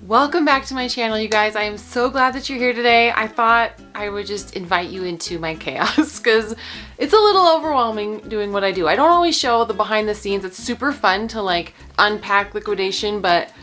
Welcome back to my channel, you guys. I am so glad that you're here today. I thought I would just invite you into my chaos because it's a little overwhelming doing what I do. I don't always show the behind the scenes. It's super fun to like unpack liquidation, but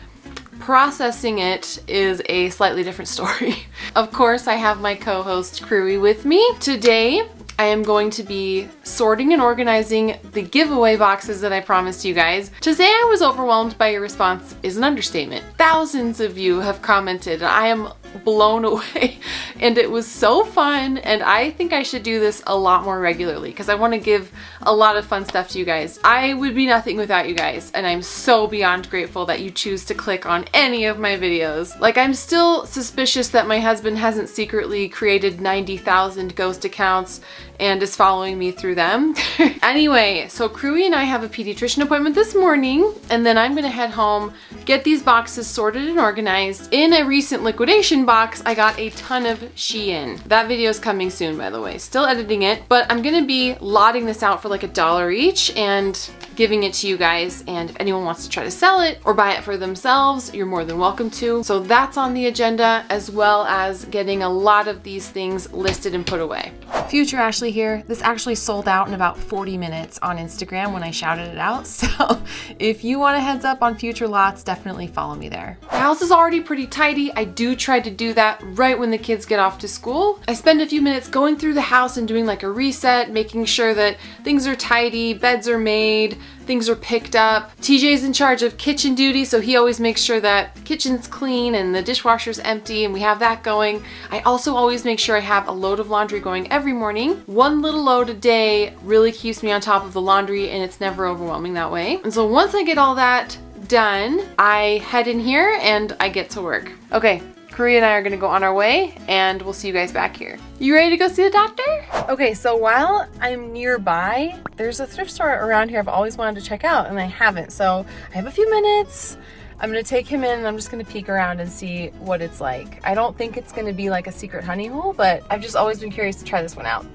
processing it is a slightly different story. Of course, I have my co-host Crewy with me. Today, I am going to be sorting and organizing the giveaway boxes that I promised you guys. To say I was overwhelmed by your response is an understatement. Thousands of you have commented. I am blown away and it was so fun, and I think I should do this a lot more regularly because I want to give a lot of fun stuff to you guys. I would be nothing without you guys, and I'm so beyond grateful that you choose to click on any of my videos. Like, I'm still suspicious that my husband hasn't secretly created 90,000 ghost accounts and is following me through them. Anyway, so Crewy and I have a pediatrician appointment this morning, and then I'm gonna head home, get these boxes sorted and organized. In a recent liquidation box, I got a ton of Shein. That video is coming soon, by the way. Still editing it, but I'm gonna be lotting this out for like $1 each and giving it to you guys, and if anyone wants to try to sell it or buy it for themselves, you're more than welcome to. So that's on the agenda, as well as getting a lot of these things listed and put away. Future Ashley here. This actually sold out in about 40 minutes on Instagram when I shouted it out, so if you want a heads up on future lots, definitely follow me there. The house is already pretty tidy. I do try to do that right when the kids get off to school. I spend a few minutes going through the house and doing like a reset, making sure that things are tidy, beds are made, things are picked up. TJ's in charge of kitchen duty, so he always makes sure that the kitchen's clean and the dishwasher's empty, and we have that going. I also always make sure I have a load of laundry going every morning. One little load a day really keeps me on top of the laundry, and it's never overwhelming that way. And so once I get all that done, I head in here and I get to work. Okay. Crewy and I are gonna go on our way, and we'll see you guys back here. You ready to go see the doctor? Okay, so while I'm nearby, there's a thrift store around here I've always wanted to check out, and I haven't. So I have a few minutes. I'm gonna take him in and I'm just gonna peek around and see what it's like. I don't think it's gonna be like a secret honey hole, but I've just always been curious to try this one out.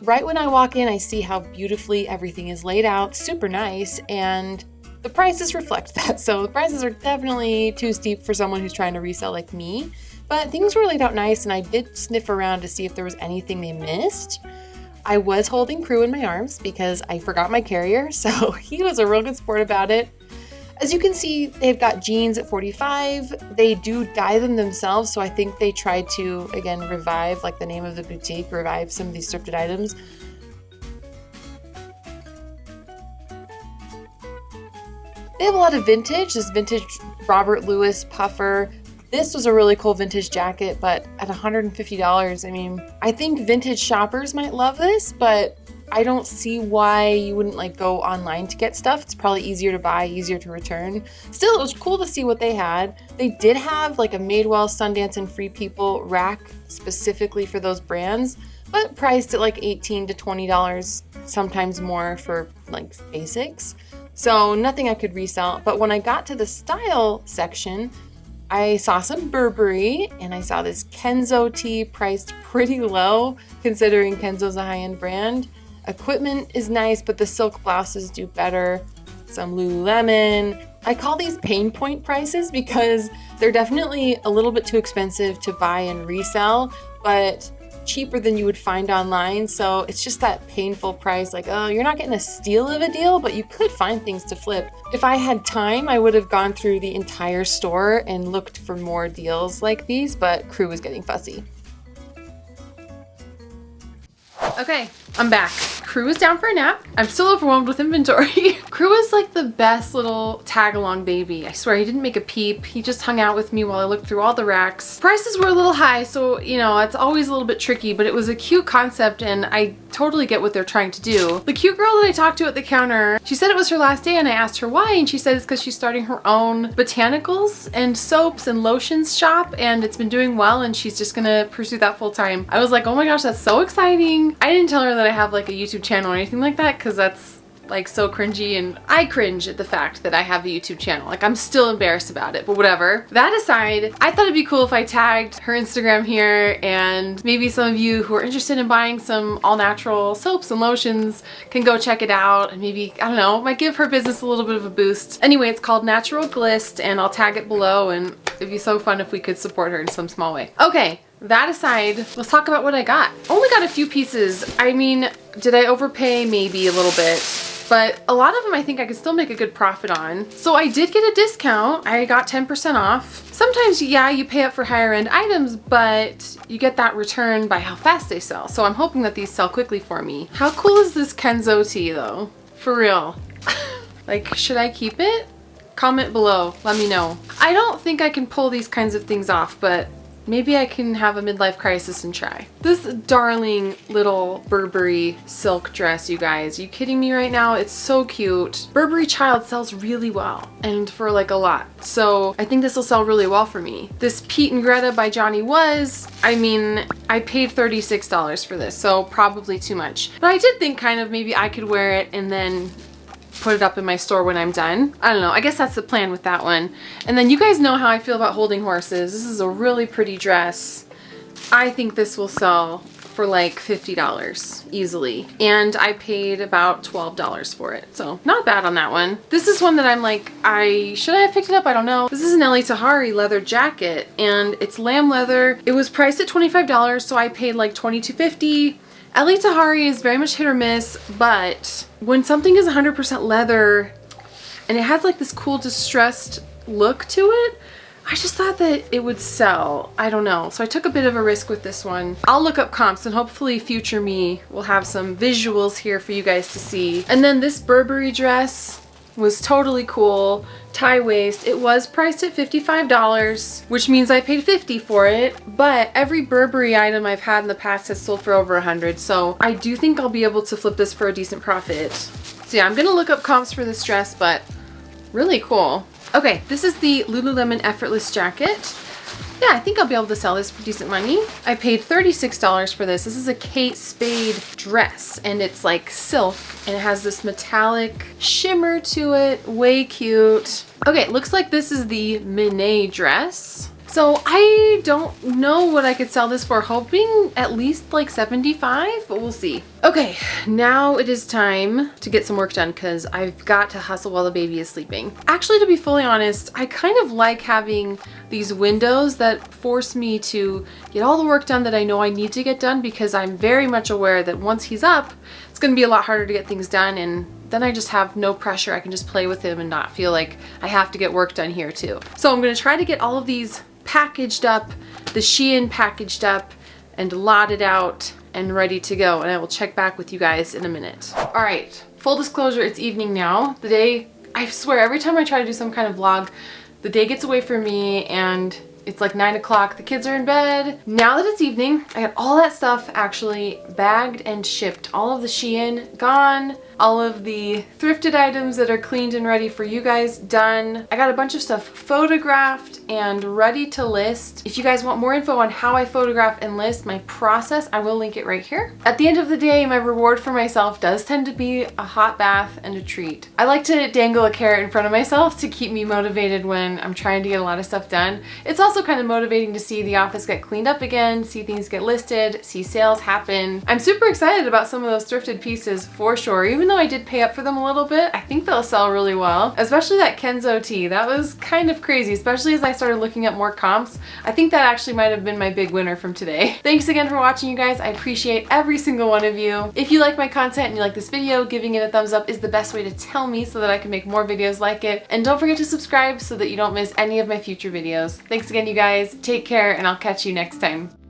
Right when I walk in, I see how beautifully everything is laid out, super nice, and the prices reflect that. So the prices are definitely too steep for someone who's trying to resell like me. But things were laid out nice, and I did sniff around to see if there was anything they missed. I was holding Crew in my arms because I forgot my carrier, so he was a real good sport about it. As you can see, they've got jeans at $45. They do dye them themselves, so I think they tried to, again, revive, like the name of the boutique, revive some of these thrifted items. They have a lot of vintage, this vintage Robert Louis puffer. This was a really cool vintage jacket, but at $150, I mean, I think vintage shoppers might love this, but I don't see why you wouldn't like go online to get stuff. It's probably easier to buy, easier to return. Still, it was cool to see what they had. They did have like a Madewell, Sundance, and Free People rack specifically for those brands, but priced at like $18 to $20, sometimes more for like basics. So nothing I could resell. But when I got to the style section, I saw some Burberry, and I saw this Kenzo tee priced pretty low considering Kenzo's a high-end brand. Equipment is nice, but the silk blouses do better. Some Lululemon. I call these pain point prices because they're definitely a little bit too expensive to buy and resell, but cheaper than you would find online. So it's just that painful price, like, oh, you're not getting a steal of a deal, but you could find things to flip. If I had time, I would have gone through the entire store and looked for more deals like these, but Crew was getting fussy. Okay, I'm back. Crew is down for a nap. I'm still overwhelmed with inventory. Crew is like the best little tag-along baby. I swear, he didn't make a peep. He just hung out with me while I looked through all the racks. Prices were a little high, so, you know, it's always a little bit tricky, but it was a cute concept, and I totally get what they're trying to do. The cute girl that I talked to at the counter, she said it was her last day, and I asked her why, and she said it's because she's starting her own botanicals and soaps and lotions shop, and it's been doing well, and she's just gonna pursue that full time. I was like, oh my gosh, that's so exciting. I didn't tell her that I have like a YouTube channel or anything like that, because that's like so cringy, and I cringe at the fact that I have the YouTube channel. Like, I'm still embarrassed about it, but whatever. That aside, I thought it'd be cool if I tagged her Instagram here, and maybe some of you who are interested in buying some all-natural soaps and lotions can go check it out, and maybe, I don't know, might give her business a little bit of a boost. Anyway, it's called Natural Glist, and I'll tag it below, and It'd be so fun if we could support her in some small way. Okay, that aside, let's talk about what I got. Only got a few pieces. I mean, did I overpay? Maybe a little bit. But a lot of them I think I could still make a good profit on. So I did get a discount. I got 10% off. Sometimes, yeah, you pay up for higher end items, but you get that return by how fast they sell. So I'm hoping that these sell quickly for me. How cool is this Kenzo tee though? For real. Like, should I keep it? Comment below, let me know. I don't think I can pull these kinds of things off, but maybe I can have a midlife crisis and try. This darling little Burberry silk dress, you guys. Are you kidding me right now? It's so cute. Burberry Child sells really well and for like a lot. So I think this will sell really well for me. This Pete and Greta by Johnny Was, I mean, I paid $36 for this, so probably too much. But I did think kind of maybe I could wear it and then put it up in my store when I'm done. I don't know, I guess that's the plan with that one. And then you guys know how I feel about holding horses. This is a really pretty dress. I think this will sell for like $50 easily. And I paid about $12 for it. So not bad on that one. This is one that I'm like, should I have picked it up? I don't know. This is an Ellie Tahari leather jacket and it's lamb leather. It was priced at $25, so I paid like $22.50. Ellie Tahari is very much hit or miss, but when something is 100% leather and it has like this cool distressed look to it, I just thought that it would sell. I don't know. So I took a bit of a risk with this one. I'll look up comps and hopefully future me will have some visuals here for you guys to see. And then this Burberry dress was totally cool. Tie waist. It was priced at $55, which means I paid $50 for it, but every Burberry item I've had in the past has sold for over $100, so I do think I'll be able to flip this for a decent profit. So yeah, I'm gonna look up comps for this dress, but really cool. Okay, this is the Lululemon Effortless jacket. Yeah, I think I'll be able to sell this for decent money. I paid $36 for this. This is a Kate Spade dress and it's like silk and it has this metallic shimmer to it. Way cute. Okay, it looks like this is the Minet dress. So I don't know what I could sell this for, hoping at least like $75, but we'll see. Okay, now it is time to get some work done because I've got to hustle while the baby is sleeping. Actually, to be fully honest, I kind of like having these windows that force me to get all the work done that I know I need to get done, because I'm very much aware that once he's up, it's gonna be a lot harder to get things done, and then I just have no pressure. I can just play with him and not feel like I have to get work done here too. So I'm gonna try to get all of these packaged up, the Shein packaged up and lotted out and ready to go, and I will check back with you guys in a minute. All right, full disclosure, it's evening now. The day, I swear, every time I try to do some kind of vlog, the day gets away from me and it's like 9 o'clock, the kids are in bed. Now that it's evening, I got all that stuff actually bagged and shipped. All of the Shein gone, all of the thrifted items that are cleaned and ready for you guys done. I got a bunch of stuff photographed and ready to list. If you guys want more info on how I photograph and list my process, I will link it right here. At the end of the day, my reward for myself does tend to be a hot bath and a treat. I like to dangle a carrot in front of myself to keep me motivated when I'm trying to get a lot of stuff done. It's also kind of motivating to see the office get cleaned up again, see things get listed, see sales happen. I'm super excited about some of those thrifted pieces for sure. Even though I did pay up for them a little bit, I think they'll sell really well. Especially that Kenzo tee. That was kind of crazy, especially as I started looking at more comps. I think that actually might have been my big winner from today. Thanks again for watching, you guys. I appreciate every single one of you. If you like my content and you like this video, giving it a thumbs up is the best way to tell me so that I can make more videos like it. And don't forget to subscribe so that you don't miss any of my future videos. Thanks again, you guys. Take care, and I'll catch you next time.